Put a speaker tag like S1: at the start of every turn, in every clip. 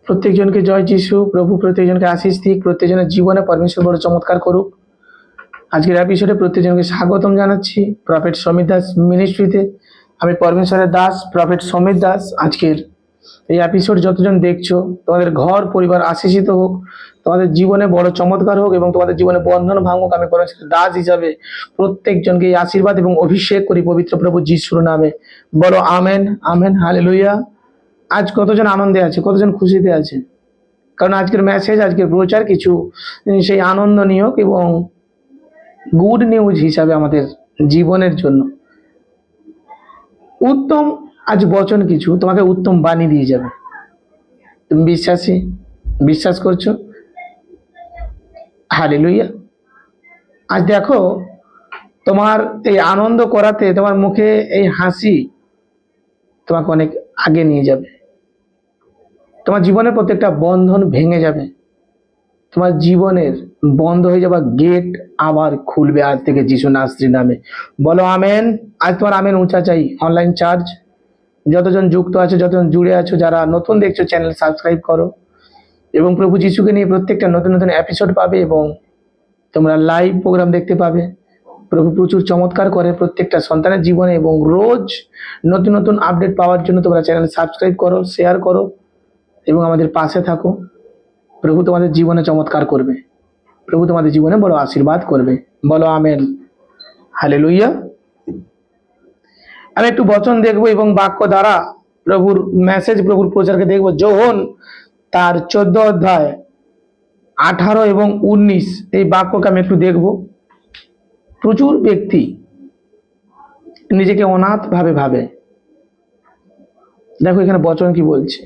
S1: প্রত্যেকজনকে জয় যিশু। প্রভু প্রত্যেকজনকে আশীষ দিক, প্রত্যেকজনের জীবনে পরমেশ্বর বড় চমৎকার করুক। আজকের এপিসোডে প্রত্যেকজনকে স্বাগতম জানাচ্ছি প্রফেট সমীর দাস মিনিস্ট্রিতে। আমি পরমেশ্বরের দাস প্রফেট সমীর দাস। আজকের এই এপিসোড যতজন দেখছো, তোমাদের ঘর পরিবার আশীষিত হোক, তোমাদের জীবনে বড় চমৎকার হোক এবং তোমাদের জীবনে বন্ধন ভাঙুক। আমি পরমেশ্বরের দাস হিসাবে প্রত্যেকজনকে এই আশীর্বাদ এবং অভিষেক করি পবিত্র প্রভু যিশুর নামে। বলো আমেন, আমেন, হালেলুয়া। আজ কতজন আনন্দে আছে, কতজন খুশিতে আছে? কারণ আজকের মেসেজ, আজকের প্রচার কিছু সেই আনন্দ নিয়োগ এবং গুড নিউজ হিসাবে আমাদের জীবনের জন্য উত্তম আজ বচন কিছু তোমাকে উত্তম বাণী দিয়ে যাবে। তুমি বিশ্বাস করছো? হালেলুয়া। আজ দেখো, তোমার এই আনন্দ করাতে তোমার মুখে এই হাসি তোমাকে অনেক আগে নিয়ে যাবে। তোমার জীবনের প্রত্যেকটা বন্ধন ভেঙে যাবে। তোমার জীবনের বন্ধ হয়ে যাওয়া গেট আবার খুলবে আজ থেকে যিশু নাসরির নামে। বলো আমেন। আজ তোমার আমেন উঁচা চাই। অনলাইন চার্জ যতজন যুক্ত আছে, যতজন জুড়ে আছো, যারা নতুন দেখছো চ্যানেল সাবস্ক্রাইব করো এবং প্রভু যিশুকে নিয়ে প্রত্যেকটা নতুন নতুন এপিসোড পাবে এবং তোমরা লাইভ প্রোগ্রাম দেখতে পাবে। প্রভু প্রচুর চমৎকার করে প্রত্যেকটা সন্তানের জীবনে এবং রোজ নতুন নতুন আপডেট পাওয়ার জন্য তোমরা চ্যানেল সাবস্ক্রাইব করো, শেয়ার করো এবং আমাদের পাশে থাকো। প্রভু তোমাদের জীবনে চমৎকার করবে, প্রভু তোমাদের জীবনে বড় আশীর্বাদ করবে। বলো আমেন, হালেলুয়া। আমি একটু বচন দেখবো এবং বাক্য দ্বারা প্রভুর মেসেজ, প্রভুর প্রচারকে দেখবো। যোহন তার 14 অধ্যায় 18 এবং 19 এই বাক্যকে আমি একটু দেখবো। প্রচুর ব্যক্তি নিজেকে অনাথ ভাবে। দেখো এখানে বচন কি বলছে।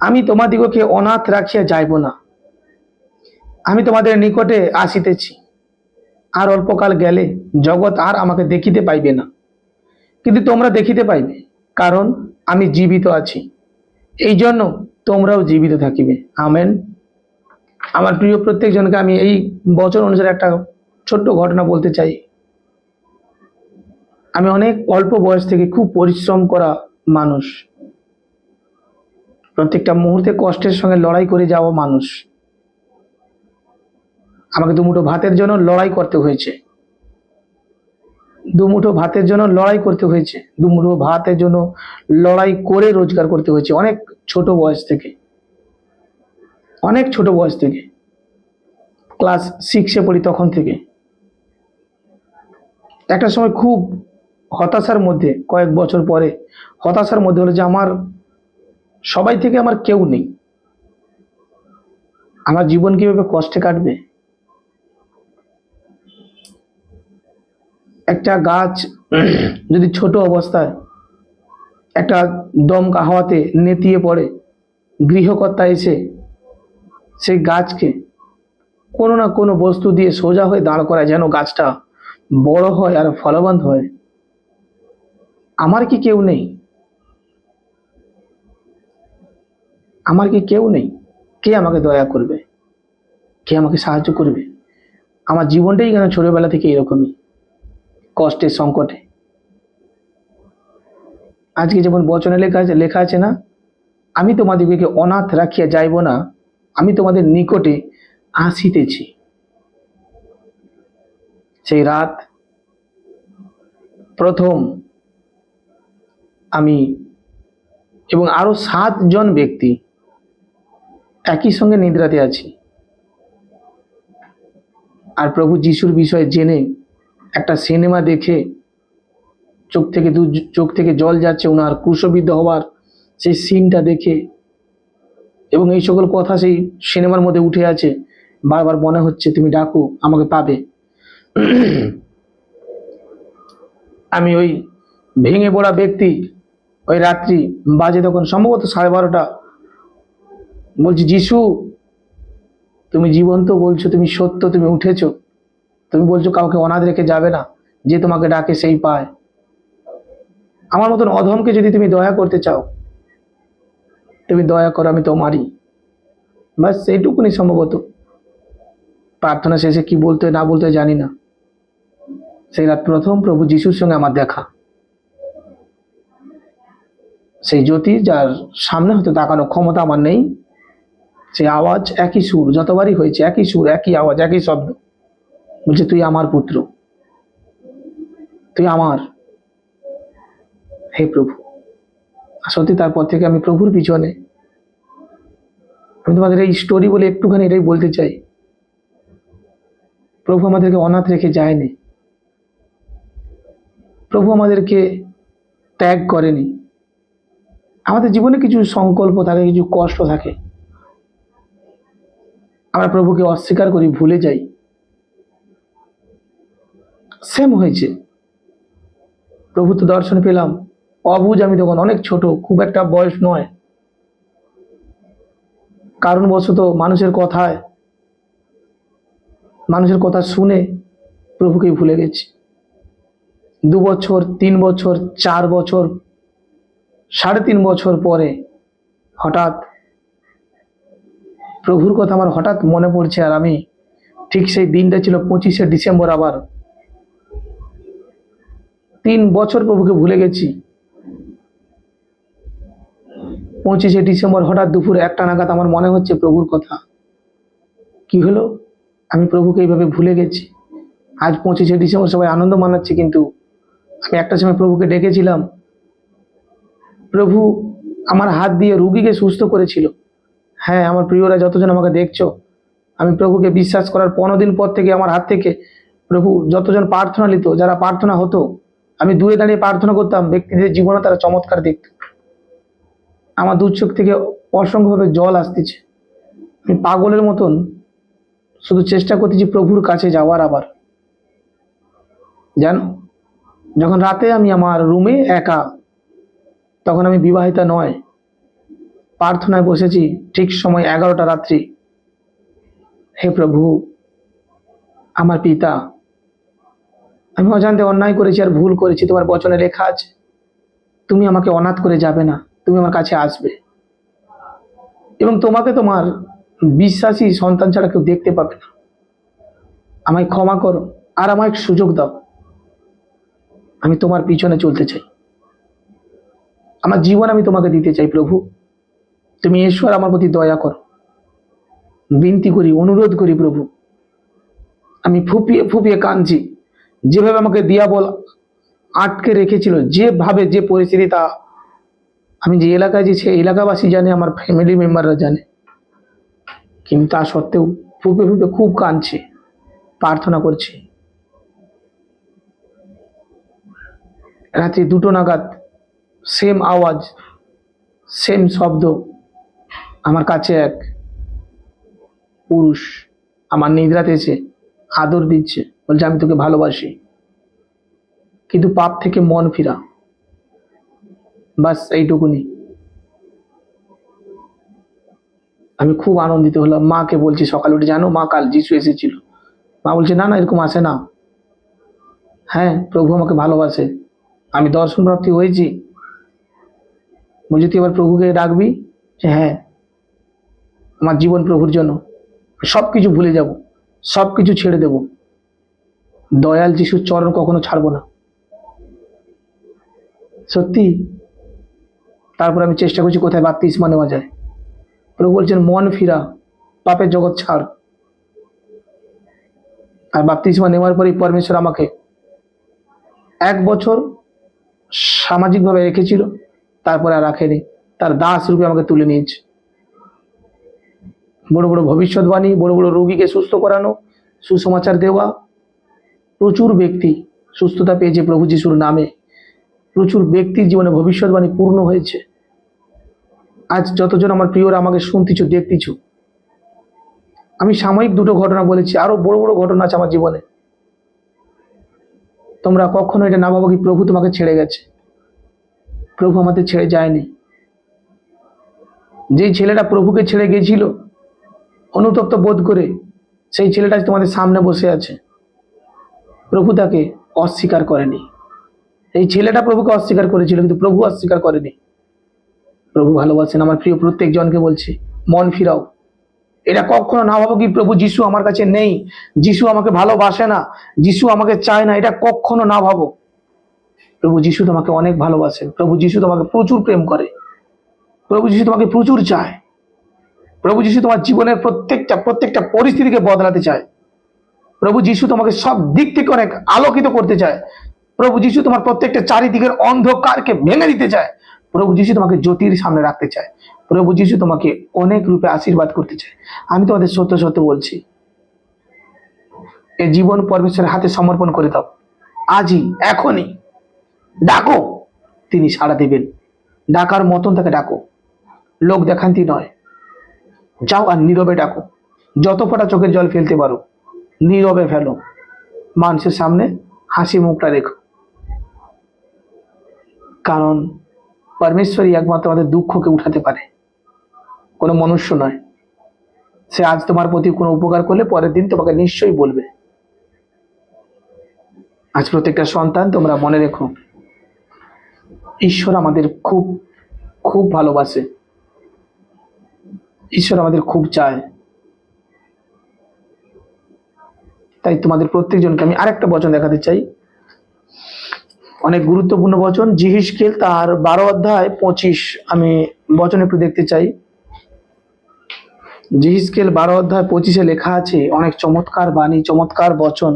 S1: আমি তোমাদিগকে অনাথ রাখিয়া যাইব না, আমি তোমাদের নিকটে আসিতেছি। আর অল্পকাল গেলে জগৎ আর আমাকে দেখিতে পাইবে না, কিন্তু তোমরা দেখিতে পাইবে, কারণ আমি জীবিত আছি। এই জন্য তোমরাও জীবিত থাকিবে। আমেন। আমার প্রিয় প্রত্যেকজনকে আমি এই বচন অনুসারে একটা ছোট্ট ঘটনা বলতে চাই। আমি অনেক অল্প বয়স থেকে খুব পরিশ্রম করা মানুষ, প্রত্যেকটা মুহূর্তে কষ্টের সঙ্গে লড়াই করে যাওয়া মানুষ। আমাকে দুমুঠো ভাতের জন্য লড়াই করতে হয়েছে, দুমুঠো ভাতের জন্য লড়াই করতে হয়েছে, দুমুঠো ভাতের জন্য লড়াই করে রোজগার করতে হয়েছে। অনেক ছোট বয়স থেকে, ক্লাস 6-এ পড়ি তখন থেকে। একটা সময় খুব হতাশার মধ্যে, কয়েক বছর পরে হতাশার মধ্যে হলো যে আমার সবাই থেকে আমার কেউ নেই, আমার জীবন কিভাবে কষ্টে কাটবে। একটা গাছ যদি ছোট অবস্থায় একটা দমকা হাওয়াতে নেতিয়ে পড়ে, গৃহকর্তা এসে সেই গাছকে কোনো না কোনো বস্তু দিয়ে সোজা হয়ে দাঁড় করায় যেন গাছটা বড় হয় আর ফলবান হয়। আমার কি কেউ নেই? আমার কি কেউ নেই? কে আমাকে দয়া করবে? কে আমাকে সাহায্য করবে? আমার জীবনটাই কেন ছোটবেলা থেকে এরকমই কষ্টের সংকটে। আজকে যেমন বচনে লেখা আছে না, আমি তোমাদিগকে অনাথ রাখিয়া যাইব না, আমি তোমাদের নিকটে আসিতেছি। সেই রাত প্রথম আমি এবং আরো 7 জন ব্যক্তি একই সঙ্গে নিদ্রাতে আছি, আর প্রভু যিশুর বিষয়ে জেনে একটা সিনেমা দেখে চোখ থেকে জল যাচ্ছে ওনার ক্রুশবিদ্ধ হওয়ার সেই সিনটা দেখে, এবং এই সকল কথা সেই সিনেমার মধ্যে উঠে আছে। বারবার মনে হচ্ছে তুমি ডাকো আমাকে পাবে। আমি ওই ভেঙে পড়া ব্যক্তি, ওই রাত্রি বাজে তখন সম্ভবত 12:30, বলছি যিশু তুমি জীবন্ত বলছো, তুমি সত্য, তুমি উঠেছো, তুমি বলছো কাউকে অনাথ রেখে যাবে না, যে তোমাকে ডাকে সেই পায়। আমার মতন অধমকে যদি তুমি দয়া করতে চাও, তুমি দয়া করো, আমি তোমারই। বাস এইটুকুনি সম্ভবত। প্রার্থনা শেষে কি বলতে না বলতে জানি না। সেই রাত প্রথম প্রভু যিশুর সঙ্গে আমার দেখা। সেই জ্যোতি যার সামনে হয়তো তাকানো ক্ষমতা আমার নেই, সেই আওয়াজ একই সুর, যতবারই হয়েছে একই সুর, একই আওয়াজ, একই শব্দ, বলছে তুই আমার পুত্র, তুই আমার। হে প্রভু, সত্যি তারপর থেকে আমি প্রভুর পিছনে। আমি তোমাদের এই স্টোরি বলে একটুখানি এটাই বলতে চাই, প্রভু আমাদেরকে অনাথ রেখে যায়নি, প্রভু আমাদেরকে ত্যাগ করেনি। আমাদের জীবনে কিছু সংকল্প থাকে, কিছু কষ্ট থাকে, আমরা প্রভুকে অস্বীকার করি, ভুলে যাই। সেম হয়েছে, প্রভু তো দর্শন পেলাম অবুঝ, আমি তখন অনেক ছোট, খুব একটা বয়স নয়, কারণবশত মানুষের কথা শুনে প্রভুকে ভুলে গেছি। 2 বছর, 3 বছর, 4 বছর, 3.5 বছর পরে হঠাৎ প্রভুর কথা আমার হঠাৎ মনে পড়ছে। আর আমি ঠিক সেই দিনটা ছিল 25শে ডিসেম্বর, আবার 3 বছর প্রভুকে ভুলে গেছি। 25শে ডিসেম্বর হঠাৎ দুপুর 1টা নাগাদ আমার মনে হচ্ছে প্রভুর কথা। কি হলো, আমি প্রভুকে এইভাবে ভুলে গেছি। আজ 25শে ডিসেম্বর সবাই আনন্দ মানাচ্ছে, কিন্তু আমি একটা সময় প্রভুকে ডেকেছিলাম। প্রভু আমার হাত দিয়ে রুগীকে সুস্থ করেছিল। হ্যাঁ, আমার প্রিয়রা যতজন আমাকে দেখছো, আমি প্রভুকে বিশ্বাস করার 15 দিন পর থেকে আমার হাত থেকে প্রভু যতজন প্রার্থনা নিত, যারা প্রার্থনা হতো, আমি দূরে দাঁড়িয়ে প্রার্থনা করতাম, ব্যক্তিদের জীবনে তারা চমৎকার দেখত। আমার দু চোখ থেকে অসংখ্যভাবে জল আসতেছে। আমি পাগলের মতন শুধু চেষ্টা করতেছি প্রভুর কাছে যাওয়ার। আবার জানো, যখন রাতে আমি আমার রুমে একা, তখন আমি বিবাহিতা নয়, প্রার্থনায় বসেছি, ঠিক সময় 11টা রাত্রি। হে প্রভু, আমার পিতা, আমি অজান্তে অন্যায় করেছি আর ভুল করেছি। তোমার বচনে লেখা আছে তুমি আমাকে অনাথ করে যাবে না, তুমি আমার কাছে আসবে, এবং তোমাকে তোমার বিশ্বাসী সন্তান ছাড়া কেউ দেখতে পাবে না। আমায় ক্ষমা করো আর আমায় সুযোগ দাও। আমি তোমার পিছনে চলতে চাই, আমার জীবন আমি তোমাকে দিতে চাই। প্রভু, তুমি ঈশ্বর আমার প্রতি দয়া করো, বিনতি করি, অনুরোধ করি। প্রভু, আমি ফুপিয়ে ফুপিয়ে কাঁদছি। যেভাবে আমাকে দিয়াবল আটকে রেখেছিল, যেভাবে যে পরিস্থিতি, তা আমি যে এলাকায় যে সেই এলাকাবাসী জানে, আমার ফ্যামিলি মেম্বাররা জানে, কিন্তু তা সত্ত্বেও ফুপে ফুপে খুব কাঁদছি, প্রার্থনা করছি। রাত্রি 2টো নাগাদ সেম আওয়াজ, সেম শব্দ, আমার কাছে এক পুরুষ আমার নিদ্রাতে এসে আদর দিচ্ছে, বলছে আমি তোকে ভালোবাসি, কিন্তু পাপ থেকে মন ফিরা, বাস এইটুকুনি। আমি খুব আনন্দিত হলাম। মাকে বলছি সকালে উঠে, জানো মা, কাল যিশু এসেছিল। মা বলছে না না, এরকম আসে না। হ্যাঁ, প্রভু আমাকে ভালোবাসে, আমি দর্শন প্রাপ্তি হয়েছি। বলছি তুই এবার প্রভুকে ডাকবি? যে হ্যাঁ, আমার জীবন প্রভুর জন্য, সব কিছু ভুলে যাব, সব কিছু ছেড়ে দেব, দয়াল যিশুর চরণ কখনো ছাড়বো না। সত্যি। তারপর আমি চেষ্টা করছি কোথায় বাপ্তিস্মা নেওয়া যায়। প্রভু বলছেন মন ফিরা, পাপের জগৎ ছাড়। আর বাপ্তিস্মা নেওয়ার পরেই পরমেশ্বর আমাকে 1 বছর সামাজিকভাবে রেখেছিল, তারপরে আর রাখেনি, তার দাস রূপে আমাকে তুলে নিয়েছে। বড় বড় ভবিষ্যৎবাণী, বড় বড় রোগীকে সুস্থ করানো, সুসমাচার দেওয়া, প্রচুর ব্যক্তি সুস্থতা পেয়েছে প্রভু যিশুর নামে। প্রচুর ব্যক্তির জীবনে ভবিষ্যৎবাণী পূর্ণ হয়েছে। আজ যতজন আমার প্রিয়রা আমাকে শুনতেছ, দেখতেছ, আমি সাময়িক 2টো ঘটনা বলেছি, আরো বড় বড় ঘটনা আছে আমার জীবনে। তোমরা কখনো এটা না ভাবো কি প্রভু তোমাকে ছেড়ে গেছে। প্রভু আমাদের ছেড়ে যায়নি। যেই ছেলেটা প্রভুকে ছেড়ে গেছিল অনুতপ্ত বোধ করে, সেই ছেলেটা তোমাদের সামনে বসে আছে। প্রভু তাকে অস্বীকার করেনি। এই ছেলেটা প্রভুকে অস্বীকার করেছিল, কিন্তু প্রভু অস্বীকার করেনি। প্রভু ভালোবাসেন। আমার প্রিয় প্রত্যেক জনকে বলছি, মন ফিরাও। এটা কখনো না ভাবো কি প্রভু যিশু আমার কাছে নেই, যিশু আমাকে ভালোবাসে না, যিশু আমাকে চায় না, এটা কখনো না ভাবো। প্রভু যিশু তোমাকে অনেক ভালোবাসে, প্রভু যিশু তোমাকে প্রচুর প্রেম করে, প্রভু যিশু তোমাকে প্রচুর চায়। প্রভু যিশু তোমার জীবনের প্রত্যেকটা পরিস্থিতিকে বদলাতে চায়। প্রভু যিশু তোমাকে সব দিক থেকে অনেক আলোকিত করতে চায়। প্রভু যিশু তোমার প্রত্যেকটা চারিদিকের অন্ধকারকে ভেঙে দিতে চায়। প্রভু যিশু তোমাকে জ্যোতির সামনে রাখতে চায়। প্রভু যিশু তোমাকে অনেক রূপে আশীর্বাদ করতে চায়। আমি তোমাদের সত্য সত্য বলছি, এই জীবন পরমেশ্বরের হাতে সমর্পণ করে দাও। আজই, এখনই ডাকো, তিনি সাড়া দেবেন। ডাকার মতন তাকে ডাকো, লোক দেখান্তি নয়। যাও আর নীরবে ডাকো। যত ফোঁটা চোখের জল ফেলতে পারো নীরবে ফেলো। মানুষের সামনে হাসি মুখটা রেখো, কারণ পরমেশ্বরই একমাত্র আমাদের দুঃখকে উঠাতে পারে, কোনো মনুষ্য নয়। সে আজ তোমার প্রতি কোনো উপকার করলে পরের দিন তোমাকে নিশ্চয়ই বলবে। আজ প্রত্যেকটা সন্তান তোমরা মনে রেখো, ঈশ্বর আমাদের খুব খুব ভালোবাসে, ঈশ্বর আমাদের খুব চায়। তাই তোমাদের প্রত্যেকজনকে আমি আরেকটা বচন দেখাতে চাই, অনেক গুরুত্বপূর্ণ বচন। জিহিজকেল তার 12 অধ্যায় 25 আমি বচন একটু দেখতে চাই। জিহিজকেল 12 অধ্যায় 25 লেখা আছে অনেক চমৎকার বাণী, চমৎকার বচন।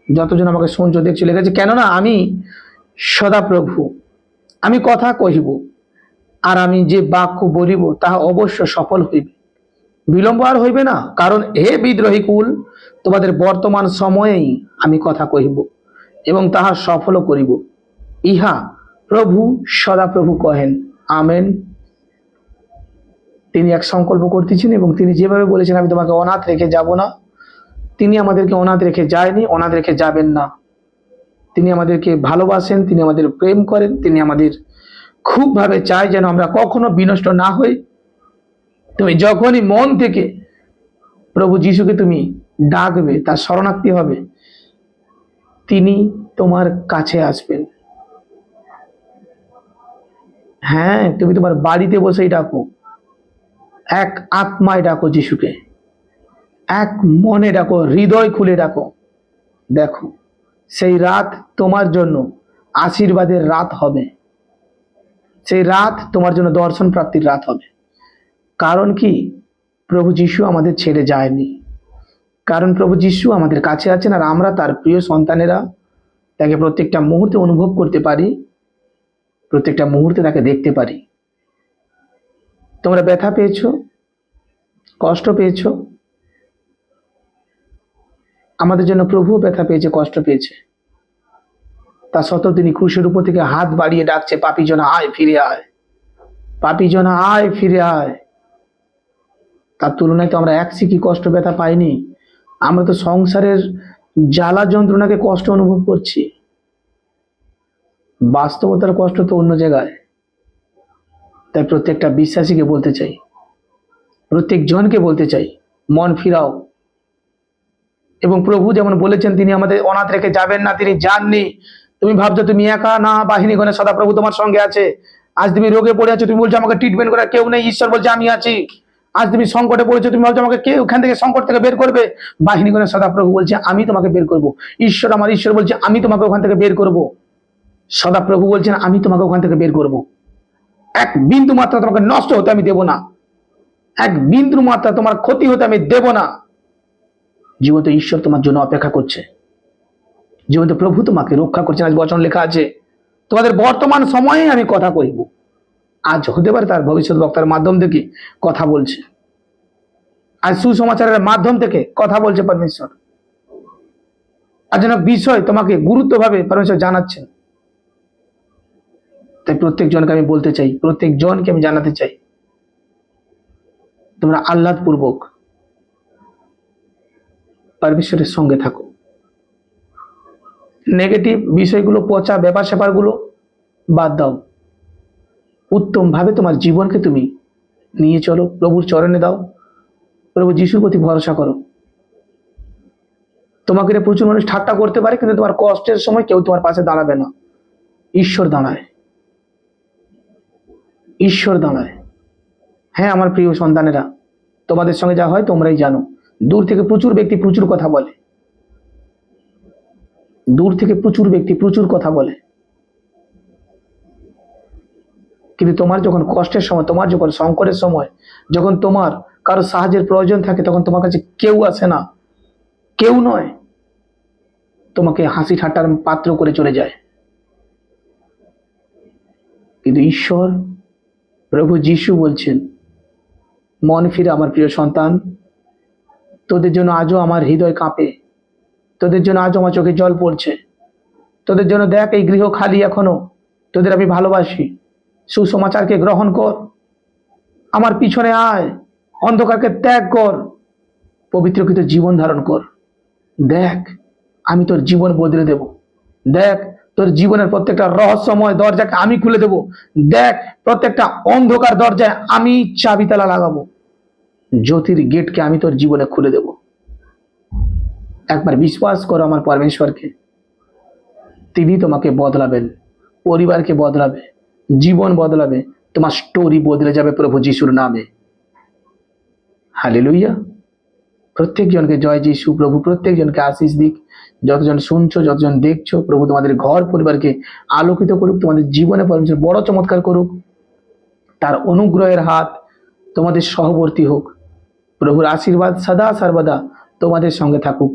S1: যতজন আমাকে শুনছো দেখছো, লেখা আছে, কেননা আমি সদাপ্রভু, আমি কথা কহিব, আর আমি যে বাক্য বলিব তাহা অবশ্য সফল হইবে, বিলম্ব আর হইবে না। কারণ হে বিদ্রোহী কুল, তোমাদের বর্তমান সময়েই আমি কথা কহিব এবং তাহা সফল করিব, ইহা প্রভু সদাপ্রভু কহেন। আমেন। তিনি এক সংকল্প করতেছেন এবং তিনি যেভাবে বলেছেন আমি তোমাকে অনাথ রেখে যাব না, তিনি আমাদেরকে অনাথ রেখে যায়নি, অনাথ রেখে যাবেন না। তিনি আমাদেরকে ভালোবাসেন, তিনি আমাদের প্রেম করেন, তিনি আমাদের খুব ভাবে চায় যেন আমরা কখনো বিনষ্ট না হই। তুমি যখনই মন থেকে প্রভু যিশুকে তুমি ডাকবে, তার শরণার্থী হবে, তিনি তোমার কাছে আসবেন। হ্যাঁ, তুমি তোমার বাড়িতে বসেই ডাকো, এক আত্মায় ডাকো যিশুকে, এক মনে ডাকো, হৃদয় খুলে ডাকো। দেখো, সেই রাত তোমার জন্য আশীর্বাদের রাত হবে, সেই রাত তোমার জন্য দর্শন প্রাপ্তির রাত হবে। কারণ কি? প্রভু যিশু আমাদের ছেড়ে যায়নি, কারণ প্রভু যিশু আমাদের কাছে আছেন, আর আমরা তার প্রিয় সন্তানেরা তাকে প্রত্যেকটা মুহূর্তে অনুভব করতে পারি, প্রত্যেকটা মুহূর্তে তাকে দেখতে পারি। তোমরা ব্যথা পেয়েছো, কষ্ট পেয়েছো, আমাদের জন্য প্রভুও ব্যথা পেয়েছে, কষ্ট পেয়েছে। তা সত্ত্বেও তিনি ক্রুশের উপর থেকে হাত বাড়িয়ে ডাকছে, পাপী জনা আয়, ফিরে আয়, পাপী জনা আয়, ফিরে আয়। তার তুলনায় তো আমরা এক সিকি কষ্ট ব্যথা পাইনি। আমরা তো সংসারের জ্বালা যন্ত্রণাকে কষ্ট অনুভব করছি, বাস্তবতার কষ্ট তো অন্য জায়গায়। তাই প্রত্যেকটা বিশ্বাসীকে বলতে চাই, প্রত্যেক জনকে বলতে চাই, মন ফিরাও। এবং প্রভু যেমন বলেছেন তিনি আমাদের অনাথ রেখে যাবেন না, তিনি যাননি। তুমি ভাবছো তুমি একা, না, বাহিনীগণে সদাপ্রভু তোমার সঙ্গে আছে। আজ তুমি রোগে পড়ে আছো, তুমি বলছো আমাকে ট্রিটমেন্ট করার কেউ নেই, ঈশ্বর বলছে আমি আছি। আজ তুমি সংকটে পড়েছো, তুমি ভাবছো আমাকে কেউ ওখান থেকে সংকট থেকে বের করবে, বাহিনীগণে সদাপ্রভু বলছে আমি তোমাকে বের করব। ঈশ্বর, আমার ঈশ্বর বলছে আমি তোমাকে ওখান থেকে বের করব। সদাপ্রভু বলছেন আমি তোমাকে ওখান থেকে বের করব। এক বিন্দু মাত্রা তোমাকে নষ্ট হতে আমি দেব না, এক বিন্দু মাত্রা তোমার ক্ষতি হতে আমি দেব না। জীবন্ত ঈশ্বর তোমার জন্য অপেক্ষা করছে, জীবন্ত প্রভু তোমাকে রক্ষা করছেন। আজ বচন লেখা আছে তোমাদের বর্তমান সময়ে আমি কথা কইব। আজ হতে পারে তার ভবিষ্যৎ বক্তার মাধ্যম থেকে কথা বলছে, আজ সুসমাচারের মাধ্যম থেকে কথা বলছে পরমেশ্বর। আজ যেন বিষয় তোমাকে গুরুত্বভাবে পরমেশ্বর জানাচ্ছেন। তাই প্রত্যেক জনকে আমি বলতে চাই, প্রত্যেক জনকে আমি জানাতে চাই, তোমরা আহ্লাদপূর্বক পরমেশ্বরের সঙ্গে থাকো। নেগেটিভ বিষয়গুলো, পচা ব্যাপার স্যাপারগুলো বাদ দাও। উত্তম ভাবে তোমার জীবনকে তুমি নিয়ে চলো, প্রভুর চরণে দাও, প্রভু যিশুর প্রতি ভরসা করো। তোমাকে প্রচুর মানুষ ঠাট্টা করতে পারে, কিন্তু তোমার কষ্টের সময় কেউ তোমার পাশে দাঁড়াবে না। ঈশ্বর দাঁড়ায়, ঈশ্বর দাঁড়ায়। হ্যাঁ আমার প্রিয় সন্তানেরা, তোমাদের সঙ্গে যা হয় তোমরাই জানো। দূর থেকে প্রচুর ব্যক্তি প্রচুর কথা বলে, দূর থেকে প্রচুর ব্যক্তি প্রচুর কথা বলে, কিন্তু তোমার যখন কষ্টের সময়, তোমার যখন সংকটের সময়, যখন তোমার কারো সাহায্যের প্রয়োজন থাকে, তখন তোমার কাছে কেউ আসে না, কেউ নয়, তোমাকে হাসি ঠাট্টার পাত্র করে চলে যায়। কিন্তু ঈশ্বর, প্রভু যিশু বলছেন, মন ফিরে আমার প্রিয় সন্তান, তোদের জন্য আজও আমার হৃদয় কাঁপে, তোদের জন্য আজও আমার চোখে জল পড়ছে, তোদের জন্য দেখ এই গৃহ খালি এখনো, তোদের আমি ভালোবাসি। সুসমাচারকে গ্রহণ কর, আমার পিছনে আয়, অন্ধকারকে ত্যাগ কর, পবিত্রকৃত জীবন ধারণ কর। দেখ, আমি তোর জীবন বদলে দেব। দেখ, তোর জীবনের প্রত্যেকটা রহস্যময় দরজাকে আমি খুলে দেব। দেখ, প্রত্যেকটা অন্ধকার দরজায় আমি চাবিতালা লাগাবো, জ্যোতির গেটকে আমি তোর জীবনে খুলে দেব। একবার বিশ্বাস করো আমার পরমেশ্বরকে, তিনি তোমাকে বদলাবেন, পরিবারকে বদলাবে, জীবন বদলাবে, তোমার স্টোরি বদলে যাবে প্রভু যিশুর নামে। হালেলুইয়া। প্রত্যেকজনকে জয় যিশু। প্রভু প্রত্যেকজনকে আশিস দিক। যতজন শুনছো, যতজন দেখছো, প্রভু তোমাদের ঘর পরিবারকে আলোকিত করুক, তোমাদের জীবনে পরমেশ্বর বড় চমৎকার করুক। তার অনুগ্রহের হাত তোমাদের সহবর্তী হোক। প্রভুর আশীর্বাদ সদা সর্বদা তোমাদের সঙ্গে থাকুক।